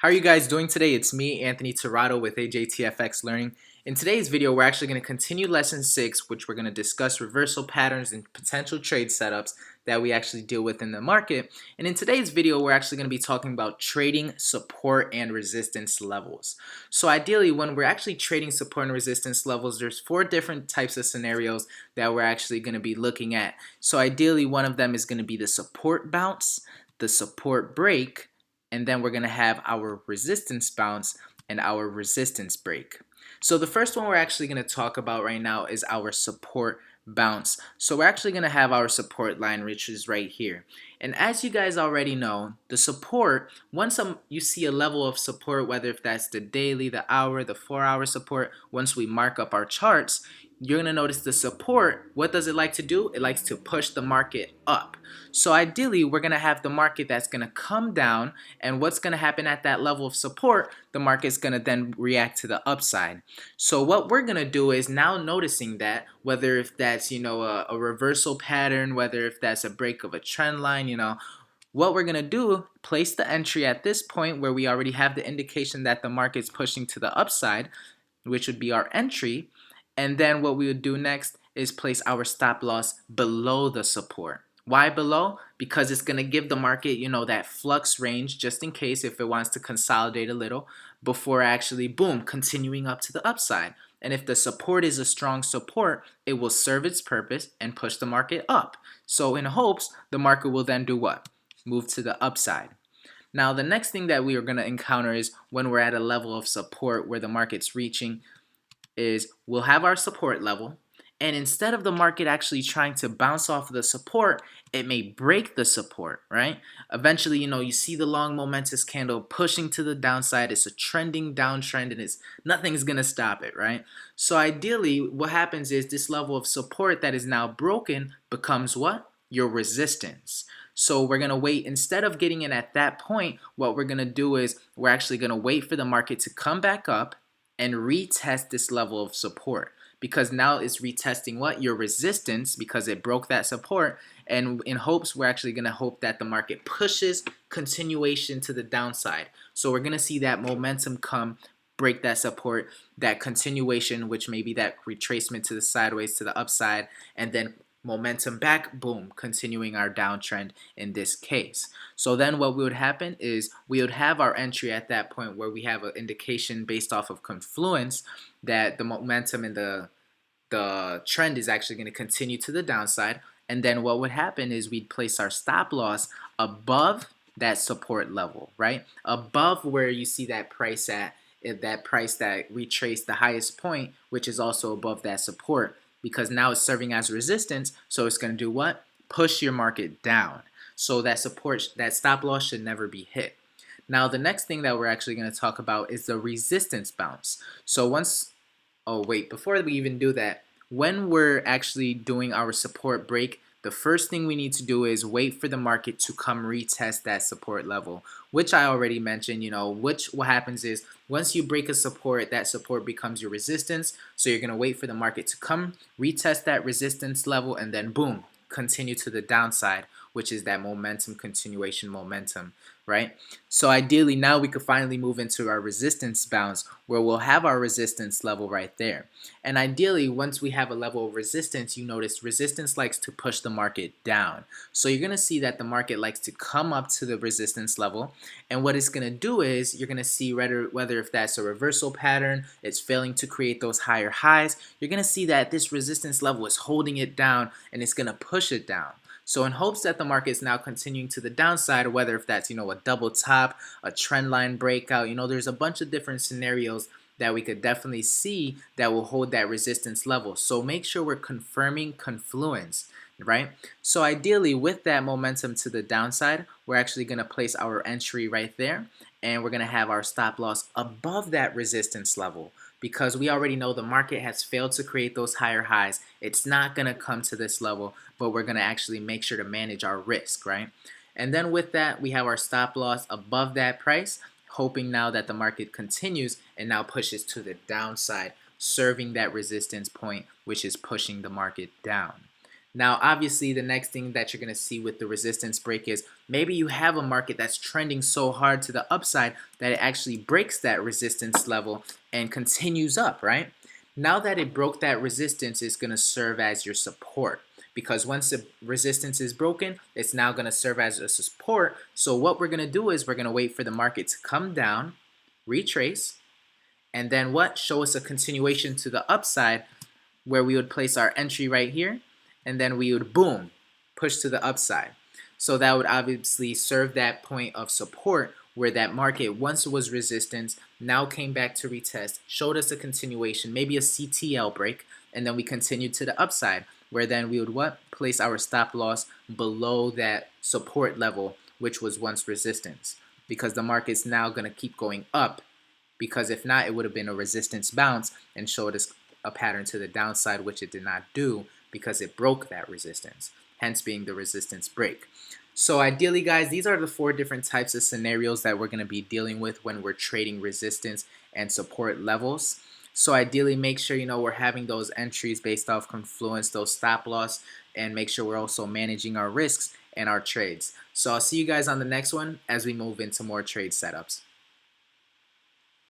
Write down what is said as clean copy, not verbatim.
How are you guys doing today? It's me, Anthony Tirado with AJTFX Learning. In today's video, we're actually going to continue Lesson 6, which we're going to discuss reversal patterns and potential trade setups that we actually deal with in the market. And in today's video, we're actually going to be talking about trading support and resistance levels. So ideally, when we're actually trading support and resistance levels, there's 4 different types of scenarios that we're actually going to be looking at. So ideally, one of them is going to be the support bounce, the support break, and then we're going to have our resistance bounce and our resistance break. So the first one we're actually going to talk about right now is our support bounce. So we're actually going to have our support line, which is right here. And as you guys already know, the support, once you see a level of support, whether if that's the daily, the hour, the 4-hour support, once we mark up our charts, you're going to notice the support, what does it like to do? It likes to push the market up. So ideally, we're going to have the market that's going to come down, and what's going to happen at that level of support, the market's going to then react to the upside. So what we're going to do is now noticing that, whether if that's, a reversal pattern, whether if that's a break of a trend line, what we're going to do, place the entry at this point where we already have the indication that the market's pushing to the upside, which would be our entry. And then what we would do next is place our stop loss below the support. Why below? Because it's going to give the market, that flux range just in case if it wants to consolidate a little before actually, boom, continuing up to the upside. And if the support is a strong support, it will serve its purpose and push the market up. So in hopes, the market will then do what? Move to the upside. Now, the next thing that we are going to encounter is when we're at a level of support where the market's reaching is we'll have our support level, and instead of the market actually trying to bounce off of the support, it may break the support, right? Eventually, you see the long momentous candle pushing to the downside. It's a trending downtrend, and nothing's gonna stop it, right? So ideally, what happens is this level of support that is now broken becomes what? Your resistance. So we're going to wait, instead of getting in at that point, what we're going to do is we're actually going to wait for the market to come back up and retest this level of support, because now it's retesting what? Your resistance, because it broke that support, and in hopes, we're actually going to hope that the market pushes continuation to the downside. So we're going to see that momentum come, break that support, that continuation, which may be that retracement to the sideways to the upside, and then momentum back, boom, continuing our downtrend in this case. So then what would happen is we would have our entry at that point where we have an indication based off of confluence that the momentum and the trend is actually going to continue to the downside. And then what would happen is we'd place our stop loss above that support level, right? Above where you see that price at, that price that retraced the highest point, which is also above that support, because now it's serving as resistance. So it's going to do what? Push your market down. So that support, that stop loss should never be hit. Now the next thing that we're actually going to talk about is the resistance bounce. So before we even do that, when we're actually doing our support break, the first thing we need to do is wait for the market to come retest that support level, which I already mentioned, what happens is once you break a support, that support becomes your resistance. So you're going to wait for the market to come retest that resistance level, and then boom, continue to the downside, which is that momentum continuation momentum, right? So ideally now we could finally move into our resistance bounce where we'll have our resistance level right there. And ideally, once we have a level of resistance, you notice resistance likes to push the market down. So you're going to see that the market likes to come up to the resistance level, and what it's going to do is you're going to see whether if that's a reversal pattern, it's failing to create those higher highs, you're going to see that this resistance level is holding it down and it's going to push it down. So in hopes that the market is now continuing to the downside, or whether if that's, a double top, a trend line breakout, there's a bunch of different scenarios that we could definitely see that will hold that resistance level. So make sure we're confirming confluence, right? So ideally with that momentum to the downside, we're actually going to place our entry right there, and we're going to have our stop loss above that resistance level, because we already know the market has failed to create those higher highs. It's not going to come to this level, but we're going to actually make sure to manage our risk, right? And then with that, we have our stop loss above that price, hoping now that the market continues and now pushes to the downside, serving that resistance point, which is pushing the market down. Now, obviously, the next thing that you're going to see with the resistance break is maybe you have a market that's trending so hard to the upside that it actually breaks that resistance level and continues up, right? Now that it broke that resistance, it's going to serve as your support, because once the resistance is broken, it's now going to serve as a support. So what we're going to do is we're going to wait for the market to come down, retrace, and then what? Show us a continuation to the upside, where we would place our entry right here, and then we would, boom, push to the upside. So that would obviously serve that point of support where that market once was resistance, now came back to retest, showed us a continuation, maybe a CTL break, and then we continued to the upside, where then we would what? Place our stop loss below that support level, which was once resistance, because the market's now going to keep going up, because if not, it would have been a resistance bounce and showed us a pattern to the downside, which it did not do because it broke that resistance, hence being the resistance break. So ideally, guys, these are the 4 different types of scenarios that we're going to be dealing with when we're trading resistance and support levels. So ideally, make sure we're having those entries based off confluence, those stop loss, and make sure we're also managing our risks and our trades. So I'll see you guys on the next one as we move into more trade setups.